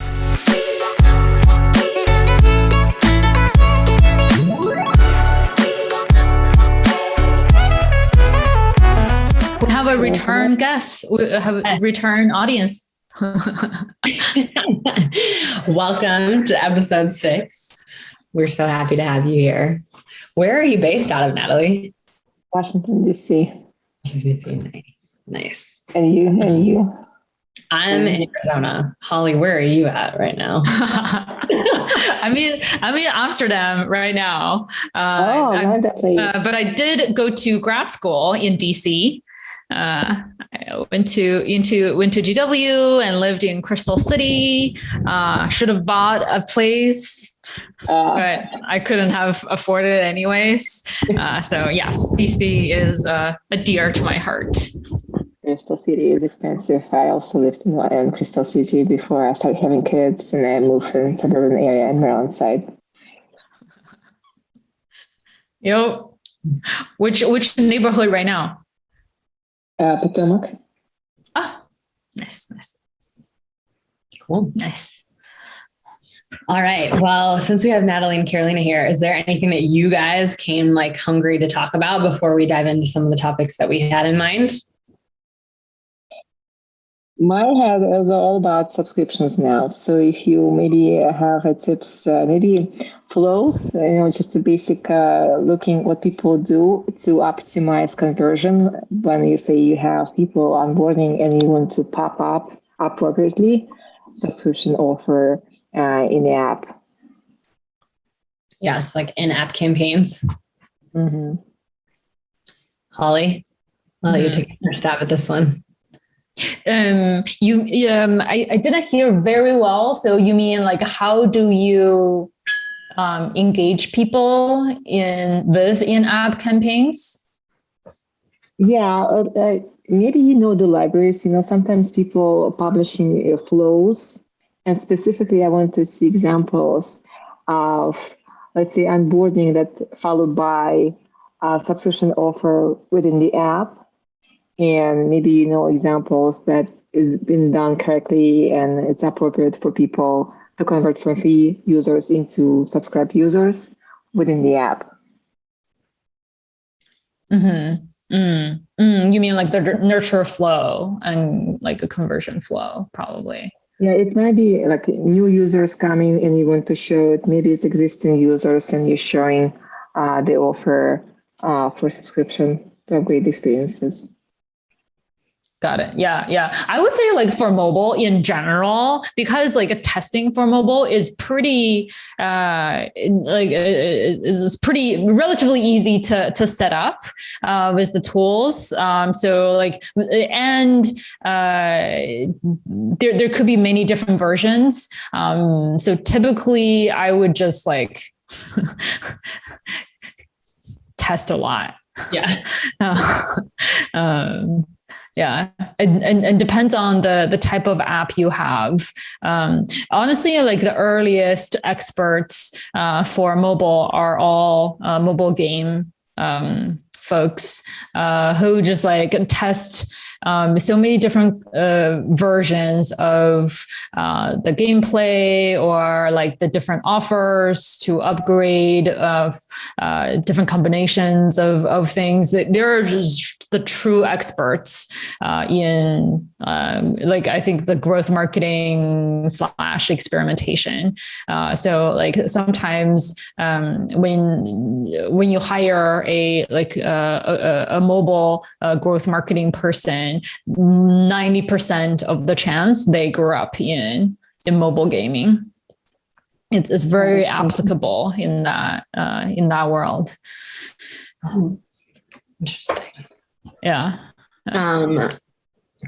We have a return guest. We have a return audience. Welcome to episode 6. We're so happy to have you here. Where are you based out of, Natalie? Washington, D.C. Washington, D.C. Nice. And you? I'm in Arizona. Holly, where are you at right now? I'm in Amsterdam right now. But I did go to grad school in DC. I went to GW and lived in Crystal City. Should have bought a place, but I couldn't have afforded it anyways. So yes, DC is dear to my heart. Crystal City is expensive. I also lived in Crystal City before I started having kids, and I moved in suburban area in Maryland side. Which neighborhood right now? Potomac. Oh, nice. Cool. Nice. All right. Well, since we have Natalie and Carolina here, is there anything that you guys came hungry to talk about before we dive into some of the topics that we had in mind? My head is all about subscriptions now. So if you maybe have tips, maybe flows, just the basic looking what people do to optimize conversion. When you say you have people onboarding and you want to pop up appropriately, subscription offer in the app. Yes, like in-app campaigns. Mm-hmm. Holly, I'll let you take your stab at this one. I didn't hear very well. So you mean how do you engage people with in-app campaigns? Yeah, maybe the libraries. Sometimes people publishing flows, and specifically, I want to see examples of, let's say, onboarding that followed by a subscription offer within the app. And maybe examples that is been done correctly and it's appropriate for people to convert from free users into subscribed users within the app. Mm-hmm. You mean the nurture flow and a conversion flow, probably. Yeah, it might be new users coming and you want to show it. Maybe it's existing users and you're showing the offer for subscription to upgrade experiences. Got it. Yeah. I would say for mobile in general, because testing for mobile is pretty is pretty relatively easy to set up with the tools. There could be many different versions. So typically I would just test a lot. Yeah. Yeah. And depends on the type of app you have. Honestly, the earliest experts for mobile are all mobile game folks who just test so many different versions of the gameplay or the different offers to upgrade of different combinations of things. They're just the true experts in I think the growth marketing / experimentation. So sometimes when you hire a mobile growth marketing person, 90% of the chance they grew up in mobile gaming. It's very applicable in that world. Interesting. Yeah.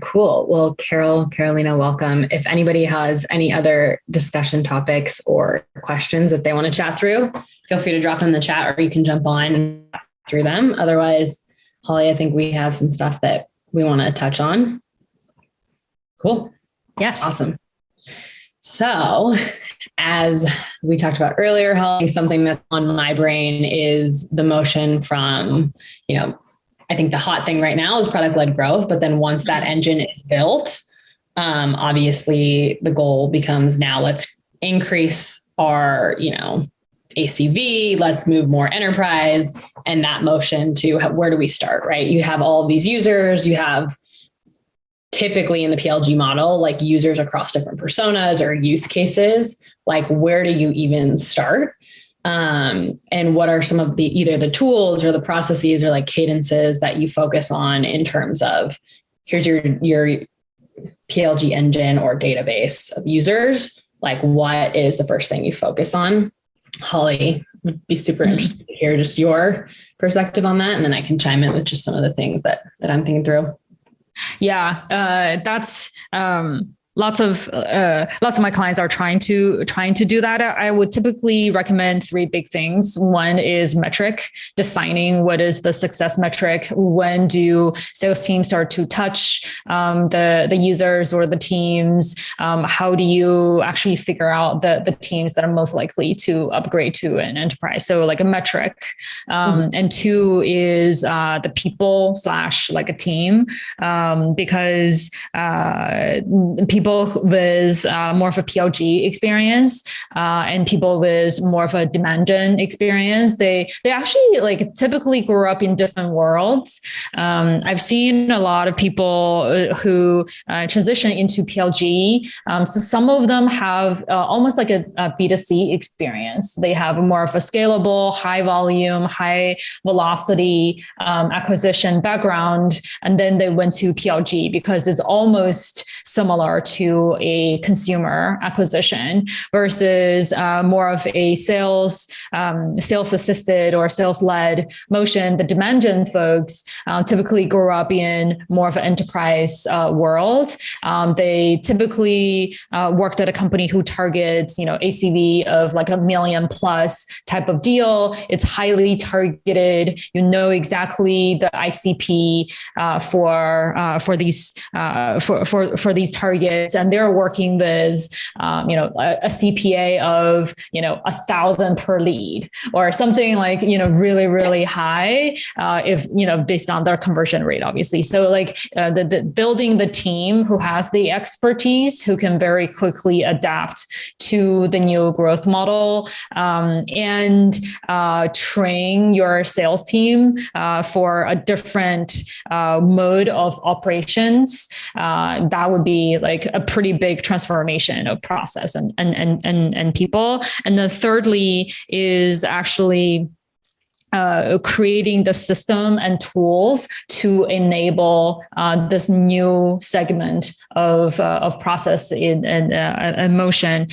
Cool. Well, Carolina, welcome. If anybody has any other discussion topics or questions that they want to chat through, feel free to drop them in the chat or you can jump on and chat through them. Otherwise, Holly, I think we have some stuff that we want to touch on. Cool. Yes. Awesome. So as we talked about earlier, Holly, something that's on my brain is the motion from, I think the hot thing right now is product-led growth, but then once that engine is built, Obviously the goal becomes now let's increase our, ACV, let's move more enterprise, and that motion to where do we start, right? You have all these users, you have typically in the PLG model, like users across different personas or use cases, like where do you even start? And what are some of either the tools or the processes or like cadences that you focus on in terms of here's your PLG engine or database of users, like what is the first thing you focus on? Holly, would be super interested to hear just your perspective on that. And then I can chime in with just some of the things that I'm thinking through. Yeah, that's lots of my clients are trying to do that. I would typically recommend three big things. One is metric, defining what is the success metric. When do sales teams start to touch the users or the teams? How do you actually figure out the teams that are most likely to upgrade to an enterprise? So like a metric. And two is the people / like a team, because people with more of a PLG experience and people with more of a demand gen experience, they actually like typically grew up in different worlds. I've seen a lot of people who transition into PLG. So some of them have almost like a B2C experience. They have more of a scalable, high volume, high velocity acquisition background, and then they went to PLG because it's almost similar to a consumer acquisition versus more of a sales assisted or sales led motion. The demand gen folks typically grew up in more of an enterprise world. They typically worked at a company who targets, ACV of like $1 million+ type of deal. It's highly targeted. You know exactly the ICP for these targets, and they're working with a CPA of 1,000 per lead or something like really really high if based on their conversion rate, obviously. So like the building the team who has the expertise, who can very quickly adapt to the new growth model, and train your sales team for a different mode of operations. That would be like a pretty big transformation of process and people. And then thirdly is actually creating the system and tools to enable this new segment of process in motion,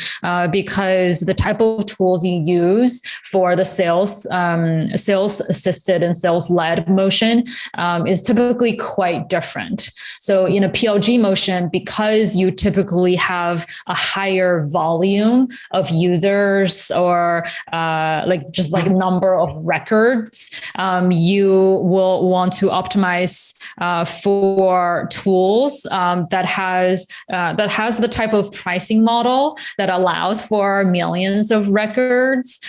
because the type of tools you use for the sales assisted and sales led motion is typically quite different. So in a PLG motion, because you typically have a higher volume of users or just like number of records, you will want to optimize for tools that has the type of pricing model that allows for millions of records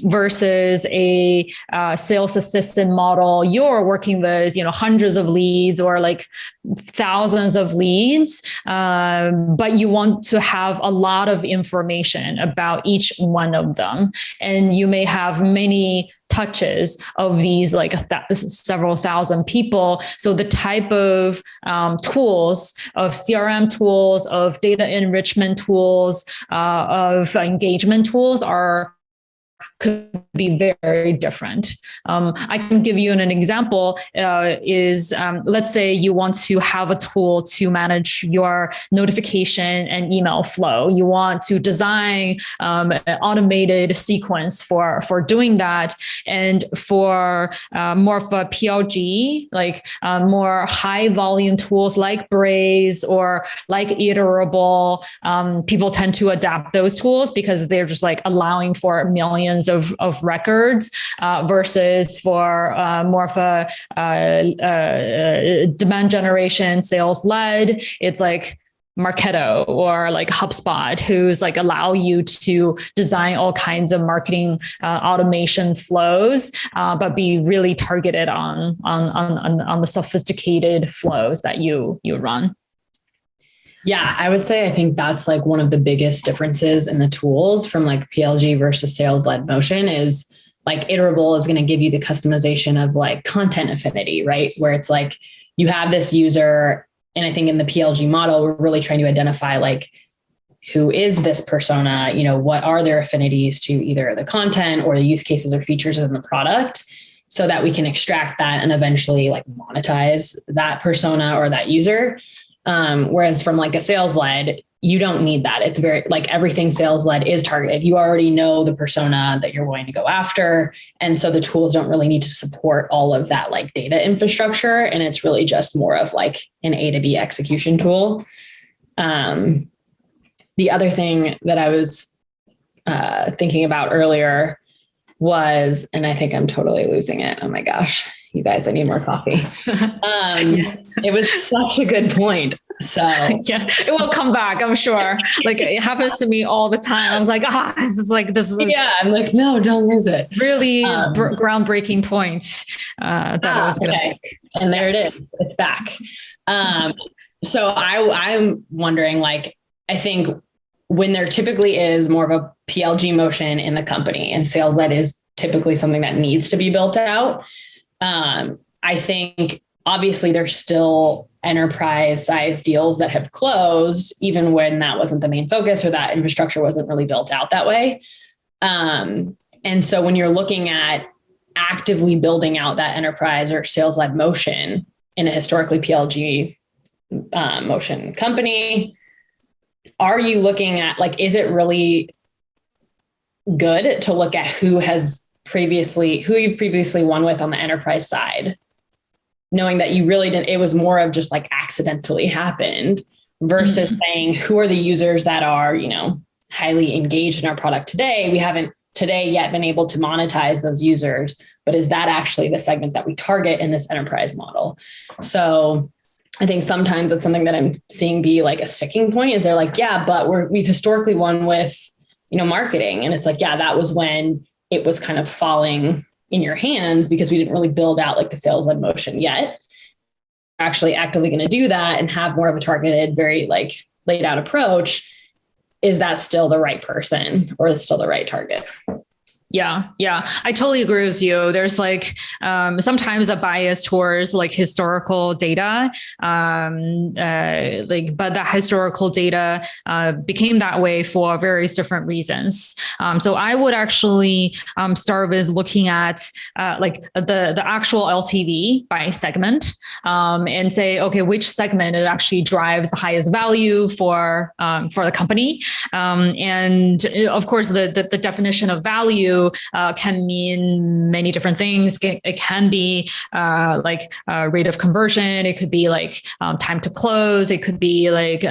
versus a sales assistant model. You're working with hundreds of leads or like thousands of leads, but you want to have a lot of information about each one of them, and you may have many touches of these like several thousand people. So the type of tools, of CRM tools, of data enrichment tools, of engagement tools could be very different. I can give you an example let's say you want to have a tool to manage your notification and email flow. You want to design an automated sequence for doing that. And for more of a PLG, like more high volume tools like Braze or like Iterable, people tend to adapt those tools because they're just like allowing for millions of records versus for more of a demand generation sales led. It's like Marketo or like HubSpot, who's like allow you to design all kinds of marketing automation flows, but be really targeted on the sophisticated flows that you run. Yeah, I would say I think that's like one of the biggest differences in the tools from like PLG versus sales-led motion is like Iterable is going to give you the customization of like content affinity, right? Where it's like you have this user, and I think in the PLG model, we're really trying to identify like who is this persona, what are their affinities to either the content or the use cases or features in the product, so that we can extract that and eventually like monetize that persona or that user. Whereas from like a sales led, you don't need that. It's very like everything sales led is targeted. You already know the persona that you're going to go after. And so the tools don't really need to support all of that like data infrastructure. And it's really just more of like an A to B execution tool. The other thing that I was thinking about earlier was, and I think I'm totally losing it. Oh my gosh, you guys, I need more coffee. It was such a good point. So yeah, it will come back, I'm sure. Like it happens to me all the time. I was like, this is yeah. I'm like, no, don't lose it. Really groundbreaking points that I was going to make. And there it is. It's back. So I'm wondering, like, I think when there typically is more of a PLG motion in the company and sales led is typically something that needs to be built out. I think obviously there's still enterprise size deals that have closed, even when that wasn't the main focus or that infrastructure wasn't really built out that way. And so when you're looking at actively building out that enterprise or sales led motion in a historically PLG motion company, are you looking at like, is it really good to look at who you've previously won with on the enterprise side, knowing that you really didn't, it was more of just like accidentally happened versus saying, who are the users that are, highly engaged in our product today? We haven't today yet been able to monetize those users, but is that actually the segment that we target in this enterprise model? So I think sometimes it's something that I'm seeing be like a sticking point is they're like, yeah, but we've historically won with, marketing. And it's like, yeah, that was when it was kind of falling in your hands because we didn't really build out like the sales led motion yet. We're actually actively going to do that and have more of a targeted, very like laid out approach. Is that still the right person or is it still the right target? Yeah. I totally agree with you. There's like sometimes a bias towards like historical data, but that historical data became that way for various different reasons. So I would actually start with looking at like the actual LTV by segment and say, okay, which segment it actually drives the highest value for the company, and of course the definition of value can mean many different things. It can be like rate of conversion. It could be like time to close. It could be like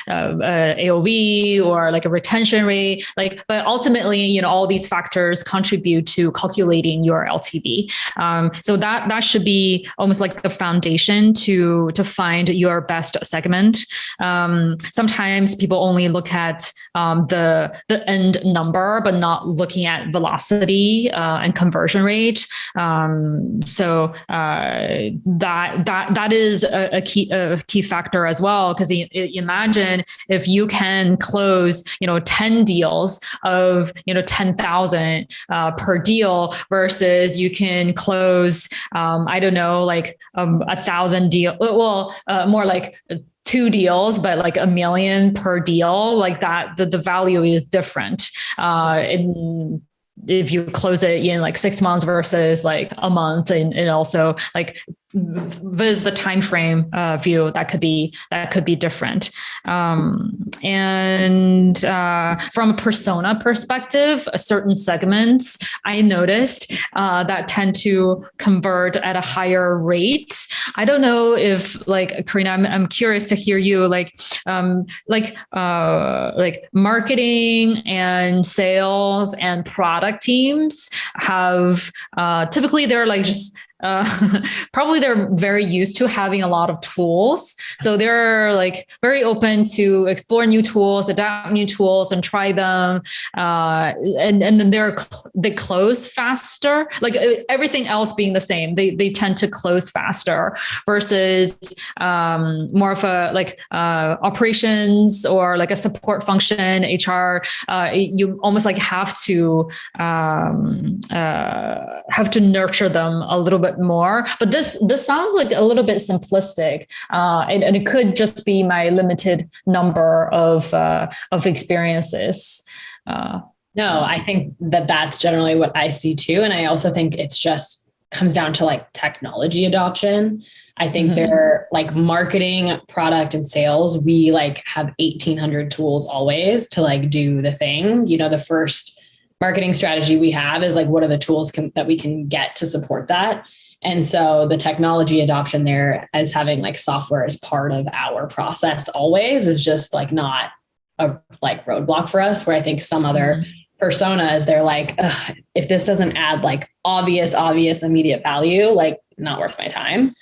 AOV or like a retention rate. But ultimately, all these factors contribute to calculating your LTV. So that should be almost like the foundation to find your best segment. Sometimes people only look at the end number, but not looking at velocity and conversion rate. So that is a key factor as well. Because imagine if you can close 10 deals of 10,000 per deal versus you can close I don't know, like 1,000 deal. Well, more like 2 deals, but like 1 million per deal, like that, the value is different. If you close it in like 6 months versus like a month, and also like with the time frame view, that could be different. And from a persona perspective, certain segments I noticed that tend to convert at a higher rate. I don't know if like Karina, I'm curious to hear you like marketing and sales and product teams have typically they're like just probably they're very used to having a lot of tools. So they're like very open to explore new tools, adapt new tools and try them. And then they close faster, like everything else being the same. They tend to close faster versus more of a like operations or like a support function, HR. You almost like have to nurture them a little bit more. But this sounds like a little bit simplistic, and it could just be my limited number of experiences. No, I think that's generally what I see too, and I also think it's just comes down to like technology adoption. I think they're like marketing, product, and sales. We like have 1,800 tools always to like do the thing. You know, the first marketing strategy we have is like, what are the tools that we can get to support that? And so the technology adoption there as having like software as part of our process always is just like not a like roadblock for us, where I think some other personas, they're like, if this doesn't add like obvious immediate value, like not worth my time.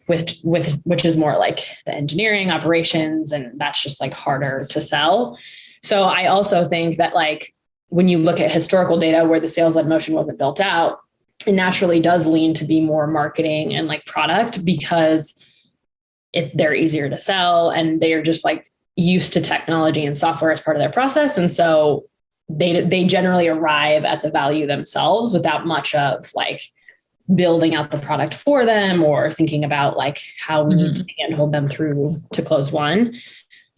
Which is more like the engineering operations, and that's just like harder to sell. So I also think that like when you look at historical data where the sales-led motion wasn't built out, it naturally does lean to be more marketing and like product, because they're easier to sell and they're just like used to technology and software as part of their process. And so they generally arrive at the value themselves without much of like building out the product for them or thinking about like how we need to handhold them through to close one.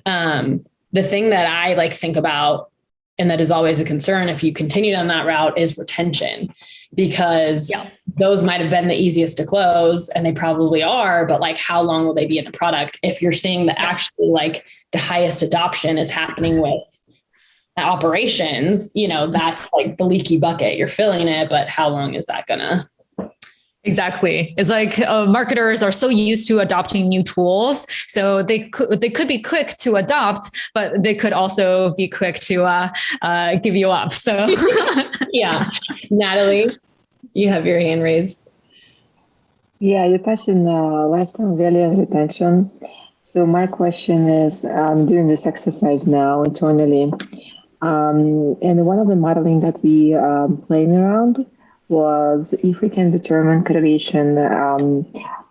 The thing that I like think about, and that is always a concern if you continue down that route, is retention, because those might have been the easiest to close, and they probably are, but like how long will they be in the product? If you're seeing that actually like the highest adoption is happening with operations, you know, that's like the leaky bucket. You're filling it, but how long is that gonna? Exactly. It's like marketers are so used to adopting new tools. So they could be quick to adopt, but they could also be quick to give you up. So yeah. Natalie, you have your hand raised. Yeah, you touched on lifetime value and retention. So my question is, I'm doing this exercise now internally. And one of the modeling that we playing around was if we can determine correlation,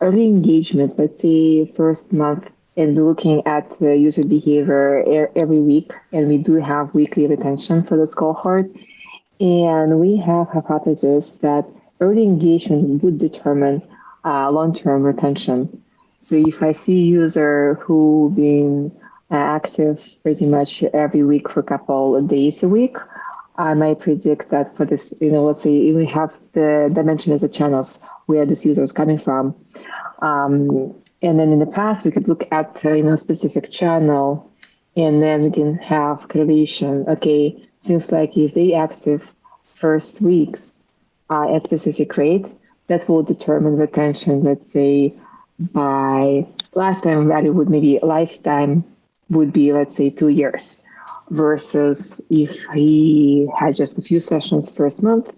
early engagement, let's say first month, and looking at the user behavior every week, and we do have weekly retention for this cohort. And we have hypothesis that early engagement would determine long-term retention. So if I see user who been active pretty much every week for a couple of days a week, I might predict that for this, you know, let's say we have the dimension as a channels where this user is coming from. And then in the past, we could look at, specific channel, and then we can have correlation. Okay, seems like if they active first weeks at specific rate, that will determine retention, let's say by lifetime value lifetime would be, let's say 2 years. Versus if he had just a few sessions first month,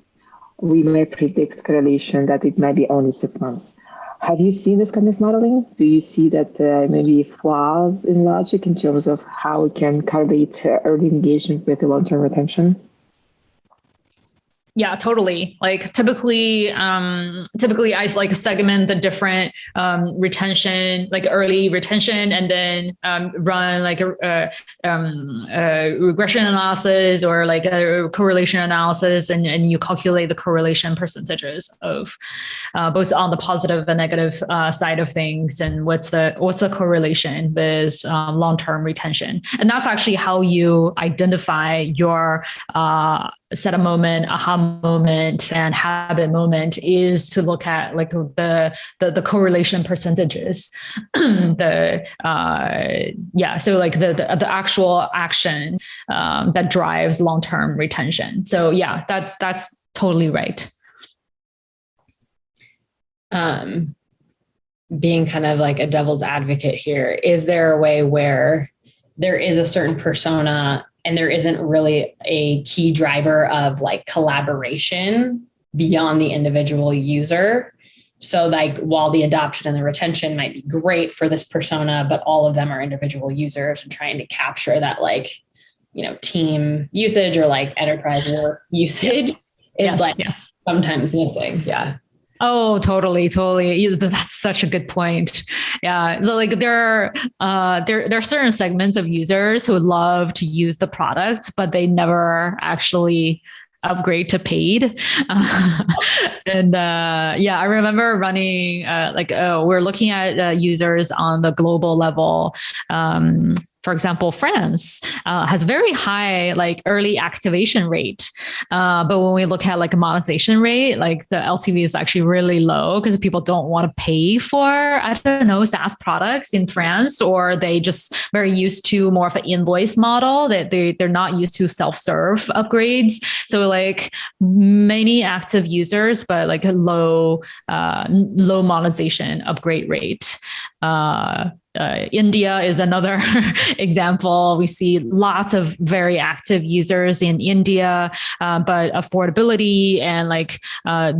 we may predict correlation that it might be only 6 months. Have you seen this kind of modeling? Do you see that maybe flaws in logic in terms of how we can correlate early engagement with the long-term retention? Yeah, totally. Like typically I like segment the different retention, like early retention, and then run like a regression analysis or like a correlation analysis, and you calculate the correlation percentages of both on the positive and negative side of things, and what's the correlation with long-term retention. And that's actually how you identify your set a moment, aha moment, and habit moment, is to look at like the correlation percentages. So like the actual action that drives long-term retention. So yeah, that's totally right. Being kind of like a devil's advocate here, is there a way where there is a certain persona and there isn't really a key driver of like collaboration beyond the individual user. So like while the adoption and the retention might be great for this persona, but all of them are individual users, and trying to capture that like, team usage or like enterprise work usage is sometimes missing. Yeah. Oh, totally. That's such a good point. Yeah. So like there are certain segments of users who love to use the product, but they never actually upgrade to paid. I remember running we're looking at users on the global level. For example, France has very high like early activation rate. But when we look at like a monetization rate, like the LTV is actually really low because people don't want to pay for, I don't know, SaaS products in France, or they just very used to more of an invoice model that they're not used to self-serve upgrades. So like many active users, but like a low monetization upgrade rate. India is another example. We see lots of very active users in India, but affordability and like the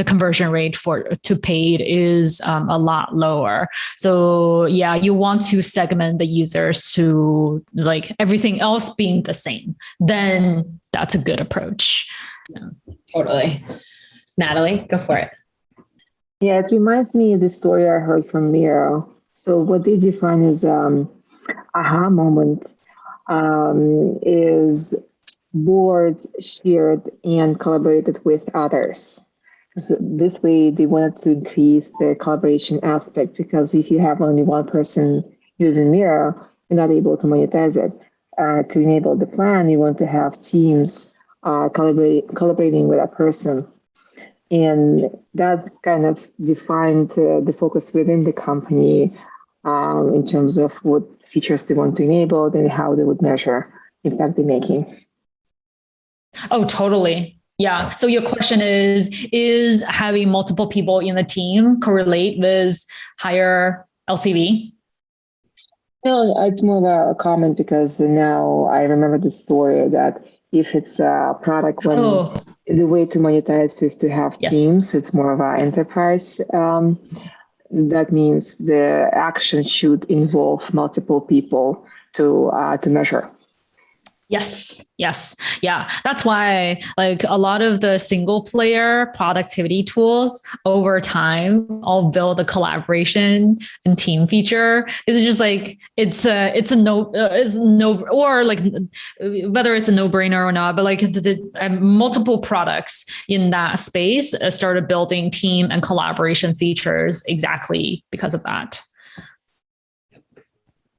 conversion rate to paid is a lot lower. So yeah, you want to segment the users to like everything else being the same. Then that's a good approach. Yeah. Totally. Natalie, go for it. Yeah, it reminds me of the story I heard from Miro. So what they define as aha moment is boards shared and collaborated with others. So this way, they wanted to increase the collaboration aspect, because if you have only one person using Miro, you're not able to monetize it. To enable the plan, you want to have teams collaborating with that person. And that kind of defined the focus within the company in terms of what features they want to enable and how they would measure impact they're making. Oh, totally. Yeah. So your question is having multiple people in the team correlate with higher LTV? No, it's more of a comment, because now I remember the story that if it's a product, when the way to monetize is to have teams, it's more of an enterprise. That means the action should involve multiple people to measure. Yes. Yeah. That's why like a lot of the single player productivity tools over time all build a collaboration and team feature. Is it just like it's no or like whether it's a no-brainer or not, but like the multiple products in that space started building team and collaboration features exactly because of that.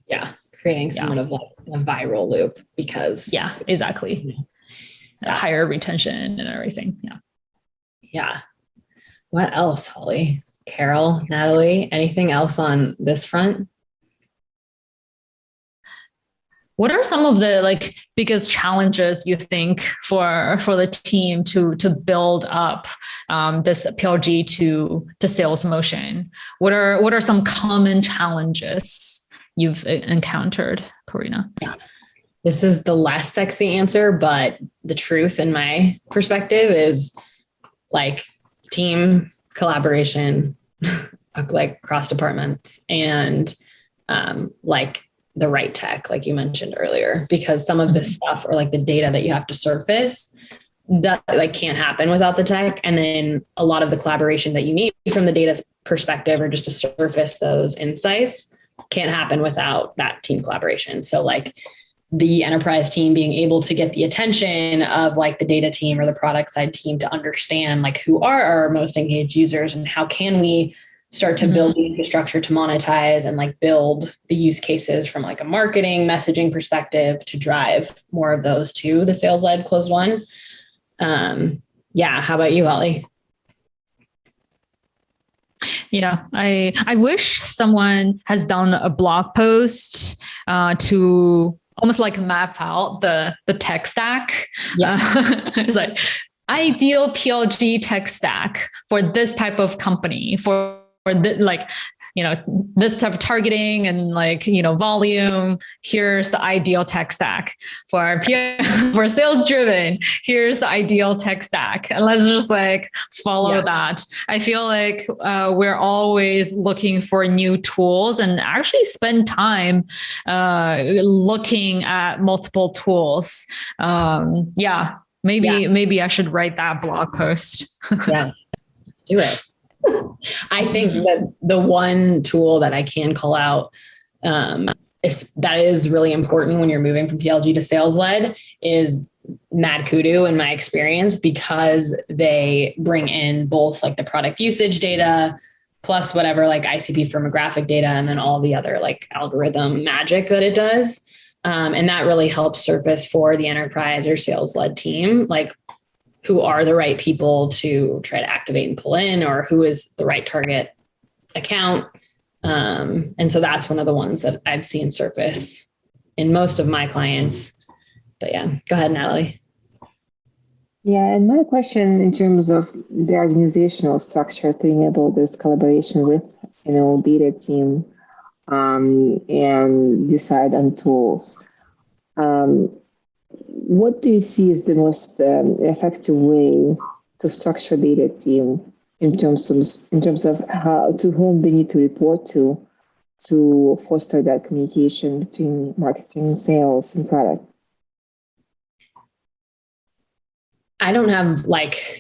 Yeah. Creating somewhat of like a viral loop, because exactly. Higher retention and everything. Yeah. What else, Holly? Carol, Natalie, anything else on this front? What are some of the like biggest challenges you think for the team to build up this PLG to sales motion? What are some common challenges you've encountered, Karina? Yeah. This is the less sexy answer, but the truth in my perspective is like team collaboration, like cross departments, and like the right tech, like you mentioned earlier, because some of this stuff, or like the data that you have to surface, that like can't happen without the tech. And then a lot of the collaboration that you need from the data perspective, or just to surface those insights, can't happen without that team collaboration. So like the enterprise team being able to get the attention of like the data team or the product side team to understand like who are our most engaged users and how can we start to build the infrastructure to monetize and like build the use cases from like a marketing messaging perspective to drive more of those to the sales-led closed one. How about you, Holly? Yeah, I wish someone has done a blog post to almost like map out the tech stack. Yeah. It's like ideal PLG tech stack for this type of company, for like this type of targeting and like, volume, here's the ideal tech stack for for sales driven. Here's the ideal tech stack. And let's just like follow that. I feel like we're always looking for new tools and actually spend time looking at multiple tools. Maybe I should write that blog post. Yeah, let's do it. I think that the one tool that I can call out that is really important when you're moving from PLG to sales led is Mad Kudu in my experience, because they bring in both like the product usage data plus whatever like ICP firmographic data and then all the other like algorithm magic that it does. And that really helps surface for the enterprise or sales led team, like who are the right people to try to activate and pull in, or who is the right target account. And so that's one of the ones that I've seen surface in most of my clients. But yeah, go ahead, Natalie. Yeah, and my question in terms of the organizational structure to enable this collaboration with, data team and decide on tools. What do you see as the most effective way to structure data team in terms of how to whom they need to report to foster that communication between marketing, sales, and product? I don't have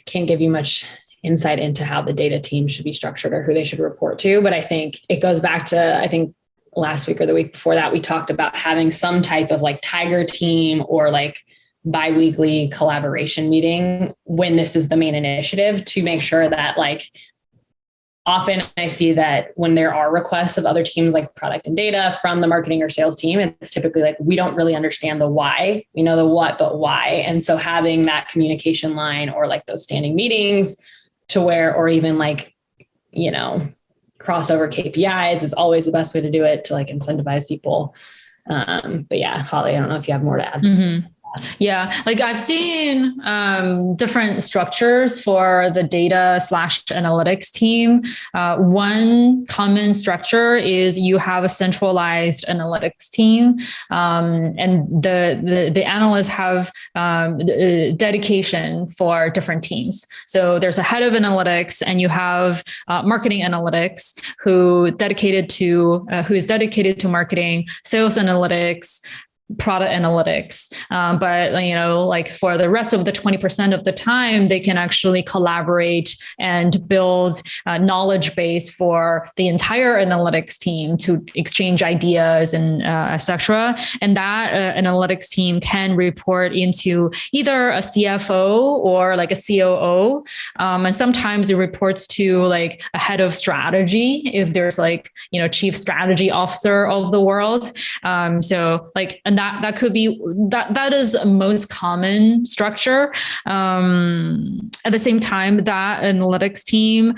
can't give you much insight into how the data team should be structured or who they should report to, but I think it goes back to, last week or the week before that, we talked about having some type of like tiger team or like biweekly collaboration meeting when this is the main initiative, to make sure that often I see that when there are requests of other teams like product and data from the marketing or sales team, it's typically like, we don't really understand the why. We know the what, but why. And so having that communication line or like those standing meetings to where, or even crossover KPIs is always the best way to do it, to incentivize people. But yeah, Holly, I don't know if you have more to add. Mm-hmm. Yeah, I've seen different structures for the data/analytics team. One common structure is you have a centralized analytics team, and the analysts have dedication for different teams. So there's a head of analytics, and you have marketing analytics who is dedicated to marketing, sales analytics, product analytics. But for the rest of the 20% of the time, they can actually collaborate and build a knowledge base for the entire analytics team to exchange ideas and etc. And that analytics team can report into either a CFO or a COO. And sometimes it reports to a head of strategy if there's chief strategy officer of the world. And that could be that is a most common structure. At the same time, that analytics team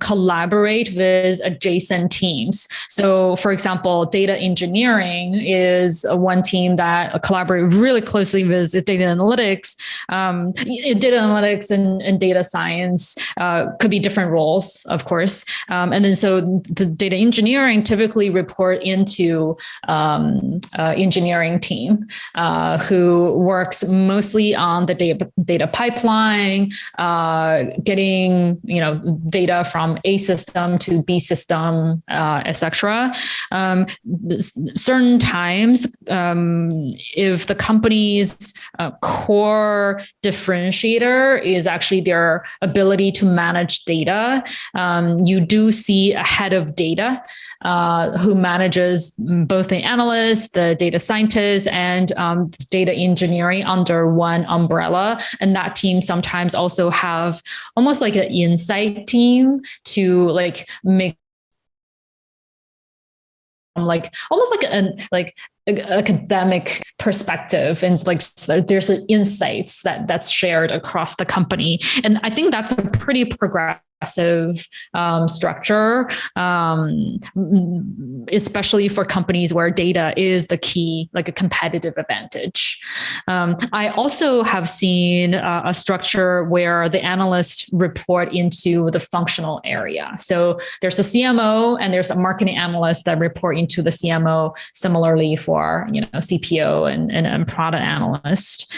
collaborate with adjacent teams. So for example, data engineering is one team that collaborate really closely with data analytics. Data analytics and data science could be different roles, of course. And then so the data engineering typically report into engineering team who works mostly on the data pipeline, getting data from A system to B system, etc. Certain times, if the company's core differentiator is actually their ability to manage data, you do see a head of data who manages both the analysts, the data scientists, and data engineering under one umbrella. And that team sometimes also have almost like an insight team to make almost like an academic perspective, and there's insights that's shared across the company. And I think that's a pretty progressive aggressive structure, especially for companies where data is the key, like a competitive advantage. I also have seen a structure where the analysts report into the functional area. So there's a CMO and there's a marketing analyst that report into the CMO. Similarly for CPO and product analyst.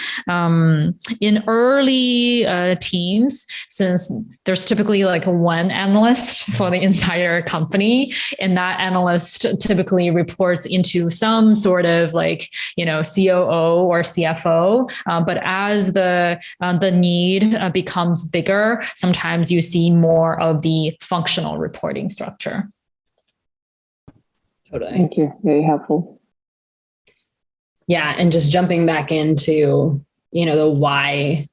In early teams, since there's typically like one analyst for the entire company, and that analyst typically reports into some sort of like, COO or CFO. But as the need becomes bigger, sometimes you see more of the functional reporting structure. Totally. Thank you. Very helpful. Yeah. And just jumping back into, the why,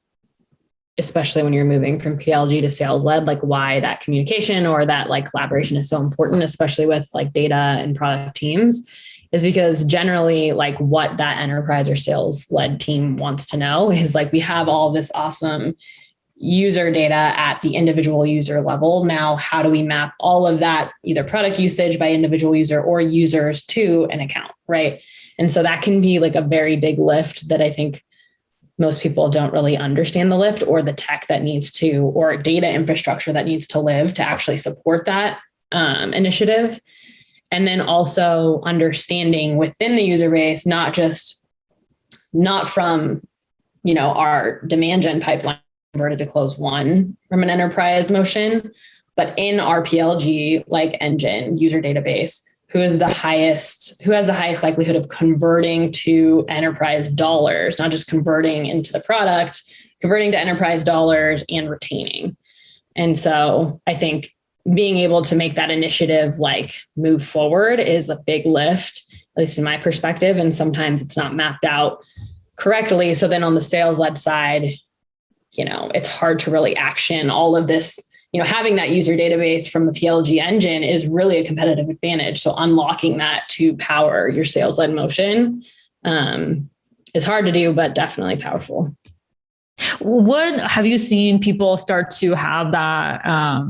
especially when you're moving from PLG to sales led, like why that communication or that like collaboration is so important, especially with like data and product teams, is because generally like what that enterprise or sales led team wants to know is like, we have all this awesome user data at the individual user level. Now, how do we map all of that, either product usage by individual user or users to an account, right? And so that can be like a very big lift that I think most people don't really understand the lift or the tech that needs to, or data infrastructure that needs to live to actually support that initiative. And then also understanding within the user base, not from, our demand gen pipeline converted to close one from an enterprise motion, but in our PLG like engine user database, who has the highest likelihood of converting to enterprise dollars, not just converting into the product, converting to enterprise dollars and retaining. And so I think being able to make that initiative like move forward is a big lift, at least in my perspective. And sometimes it's not mapped out correctly. So then on the sales led side, it's hard to really action all of this. Having that user database from the PLG engine is really a competitive advantage. So unlocking that to power your sales led motion is hard to do, but definitely powerful. What have you seen people start to have that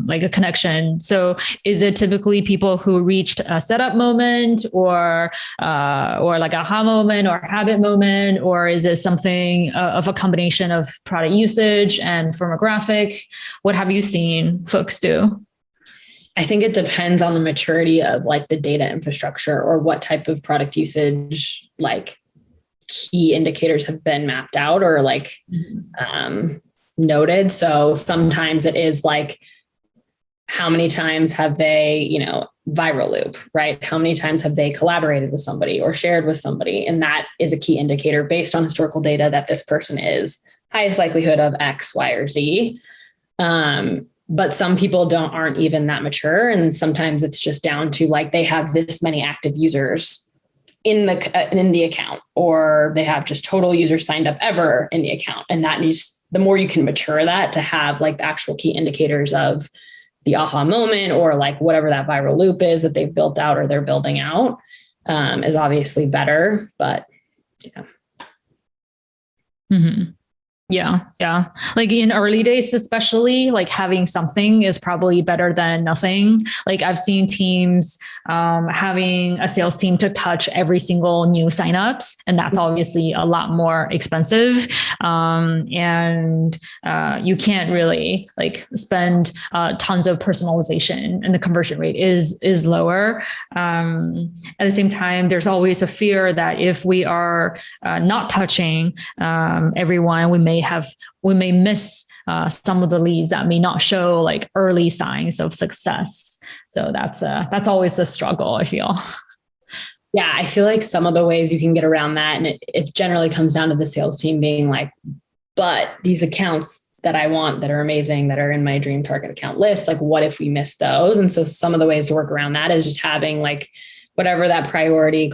like a connection? So is it typically people who reached a setup moment or like aha moment or habit moment, or is it something of a combination of product usage and firmographic? What have you seen folks do? I think it depends on the maturity of like the data infrastructure or what type of product usage like key indicators have been mapped out or like noted. So sometimes it is like, how many times have they, viral loop, right? How many times have they collaborated with somebody or shared with somebody? And that is a key indicator based on historical data that this person is highest likelihood of X, Y, or Z. But some people aren't even that mature. And sometimes it's just down to like, they have this many active users in the account, or they have just total users signed up ever in the account. And that needs, the more you can mature that to have like the actual key indicators of the aha moment or like whatever that viral loop is that they've built out or they're building out is obviously better, but yeah. Mm-hmm. Yeah. Like in early days, especially like having something is probably better than nothing. Like I've seen teams having a sales team to touch every single new signups, and that's obviously a lot more expensive. And you can't really like spend tons of personalization, and the conversion rate is lower. At the same time, there's always a fear that if we are not touching everyone, we may miss some of the leads that may not show like early signs of success. So that's always a struggle, I feel. Yeah, I feel like some of the ways you can get around that, and it generally comes down to the sales team being like, but these accounts that I want that are amazing, that are in my dream target account list, like what if we miss those? And so some of the ways to work around that is just having like whatever that priority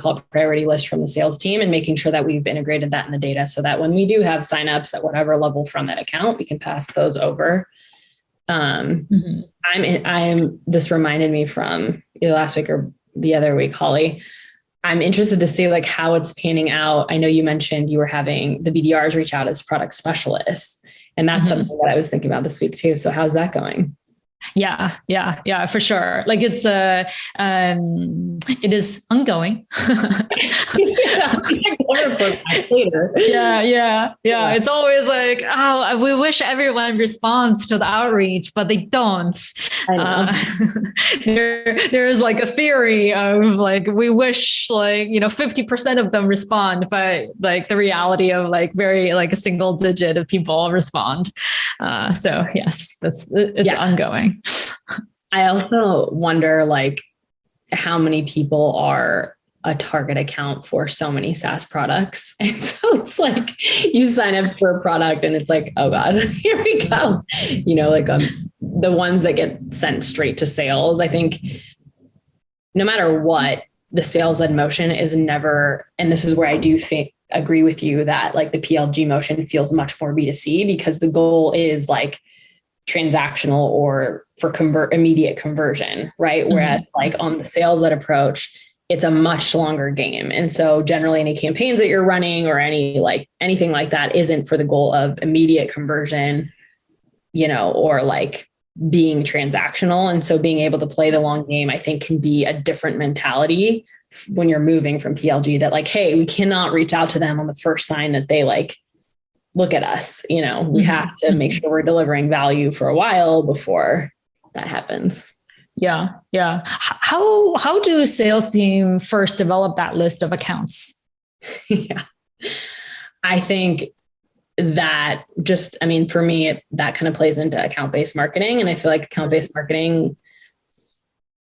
list from the sales team and making sure that we've integrated that in the data so that when we do have signups at whatever level from that account, we can pass those over. This reminded me from either last week or the other week, Holly. I'm interested to see like how it's panning out. I know you mentioned you were having the BDRs reach out as product specialists, and that's something that I was thinking about this week too. So how's that going? Yeah, for sure. Like it is ongoing. Yeah. It's always like, oh, we wish everyone responds to the outreach, but they don't. There's like a theory of like, we wish like, 50% of them respond, but like the reality of like very like a single digit of people respond. So yes, it's ongoing. I also wonder like how many people are a target account for so many SaaS products. And so it's like you sign up for a product and it's like, oh God, here we go. The ones that get sent straight to sales, I think no matter what, the sales led motion is never, and this is where I do agree with you that like the PLG motion feels much more B2C because the goal is like transactional or for immediate conversion, right? Whereas like on the sales led approach, it's a much longer game. And so generally any campaigns that you're running or anything like that isn't for the goal of immediate conversion, or like being transactional. And so being able to play the long game, I think can be a different mentality when you're moving from PLG that like, hey, we cannot reach out to them on the first sign that they like look at us, we have to make sure we're delivering value for a while before that happens. Yeah. How do sales team first develop that list of accounts? Yeah. I think that for me, that kind of plays into account-based marketing. And I feel like account-based marketing,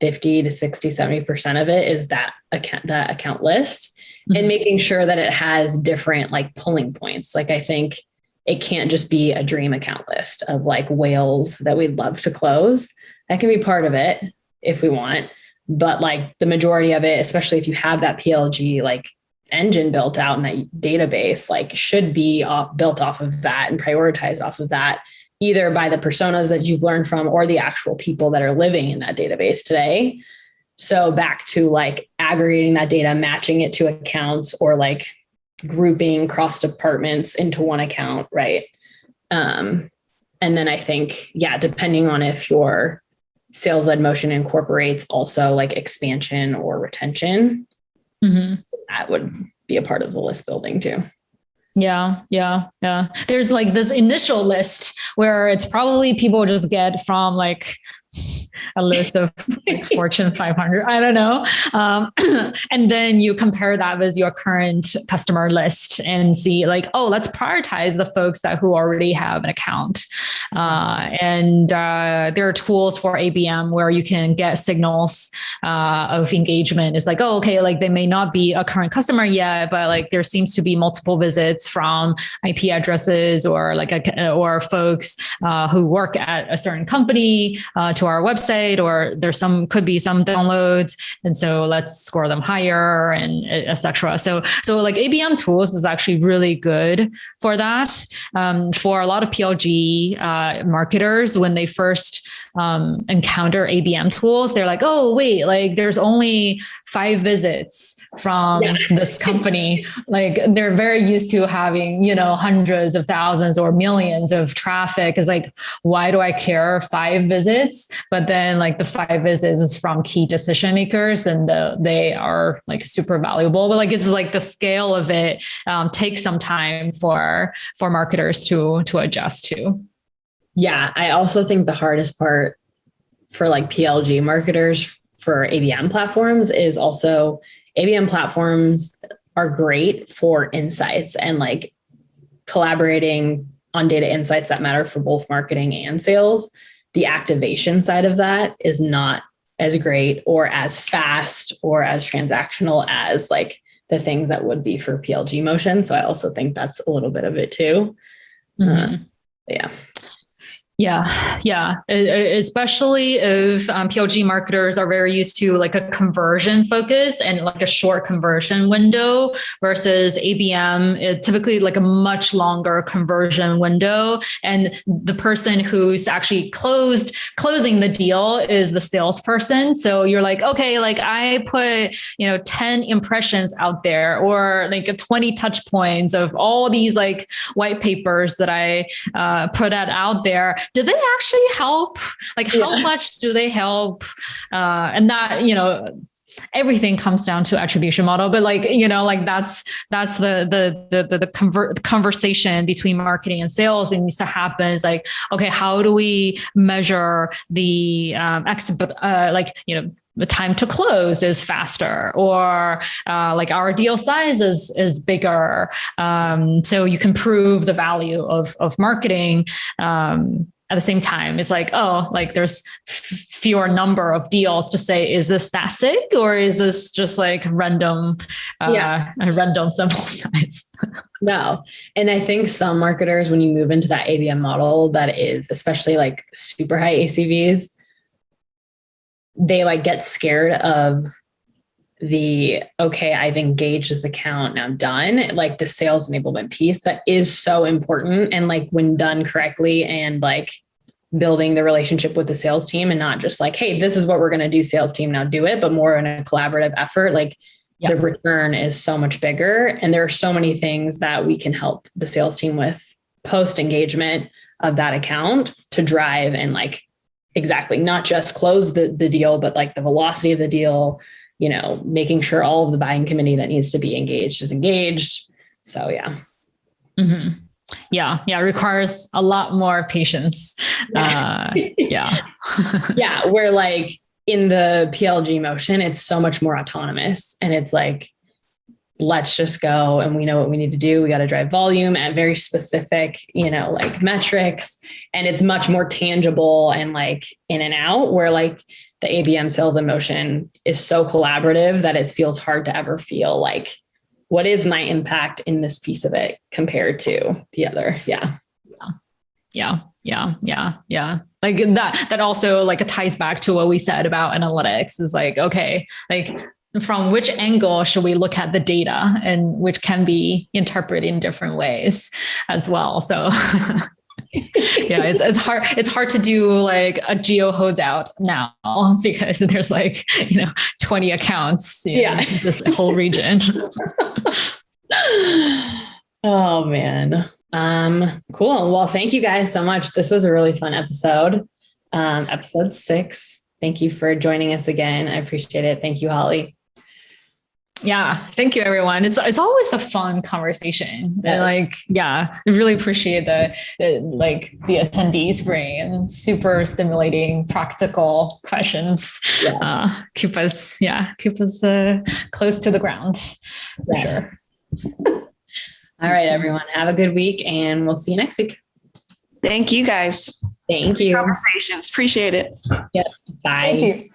50 to 60, 70% of it is that account list. And making sure that it has different like pulling points. Like I think it can't just be a dream account list of like whales that we'd love to close. That can be part of it if we want, but like the majority of it, especially if you have that PLG like engine built out in that database, like should be built off of that and prioritized off of that, either by the personas that you've learned from or the actual people that are living in that database today. So back to like aggregating that data, matching it to accounts or like grouping cross departments into one account. Right. And then I think, depending on if your sales led motion incorporates also like expansion or retention, that would be a part of the list building too. Yeah. There's like this initial list where it's probably people just get from like a list of like Fortune 500, I don't know. And then you compare that with your current customer list and see like, oh, let's prioritize the folks who already have an account. And there are tools for ABM where you can get signals of engagement. It's like, oh, okay, like they may not be a current customer yet, but like there seems to be multiple visits from IP addresses or like or folks who work at a certain company to our website, or could be some downloads. And so let's score them higher and et cetera. So like ABM tools is actually really good for that. For a lot of PLG marketers, when they first encounter ABM tools, they're like, oh, wait, like there's only 5 visits from this company. Like they're very used to having, hundreds of thousands or millions of traffic. Is like, why do I care 5 visits? But then like the 5 visits is from key decision makers and they are like super valuable. But like, it's like the scale of it takes some time for marketers to adjust to. Yeah. I also think the hardest part for like PLG marketers for ABM platforms is also ABM platforms are great for insights and like collaborating on data insights that matter for both marketing and sales. The activation side of that is not as great or as fast or as transactional as like the things that would be for PLG motion. So I also think that's a little bit of it too. Yeah. Especially if PLG marketers are very used to like a conversion focus and like a short conversion window versus ABM, it's typically like a much longer conversion window. And the person who's actually closing the deal is the salesperson. So you're like, okay, like I put, 10 impressions out there or like 20 touch points of all these like white papers that I put out there. did they actually help? Like how much do they help? And that, everything comes down to attribution model, but like, that's the conversation between marketing and sales. It needs to happen. It's like, okay, how do we measure the the time to close is faster, or like our deal size is bigger. So you can prove the value of marketing. At the same time, it's like, oh, like there's fewer number of deals to say, is this static or is this just like random, a random sample size? No. And I think some marketers, when you move into that ABM model, that is especially like super high ACVs, they like get scared of okay, I've engaged this account, now I'm done. Like the sales enablement piece that is so important. And like when done correctly and like building the relationship with the sales team and not just like, hey, this is what we're going to do, sales team, now do it, but more in a collaborative effort, like the return is so much bigger. And there are so many things that we can help the sales team with post engagement of that account to drive and like, exactly, not just close the deal, but like the velocity of the deal, making sure all of the buying committee that needs to be engaged is engaged. So yeah. Mm-hmm. Yeah. It requires a lot more patience. Yeah. Where like in the PLG motion, it's so much more autonomous and it's like, let's just go and we know what we need to do. We got to drive volume at very specific, like metrics, and it's much more tangible and like in and out, where like the ABM sales and motion is so collaborative that it feels hard to ever feel like, what is my impact in this piece of it compared to the other? Yeah. Like that also like ties back to what we said about analytics is like, okay, like from which angle should we look at the data, and which can be interpreted in different ways as well. So it's hard to do like a geo holdout now because there's like, 20 accounts in this whole region. Oh man. Cool. Well, thank you guys so much. This was a really fun episode. Episode 6. Thank you for joining us again. I appreciate it. Thank you, Holly. Yeah. Thank you, everyone. It's always a fun conversation. Yes. I really appreciate the attendees bring super stimulating, practical questions. Yeah. Keep us close to the ground for sure. All right, everyone. Have a good week and we'll see you next week. Thank you guys. Thank you. Conversations. Appreciate it. Yeah. Bye. Thank you.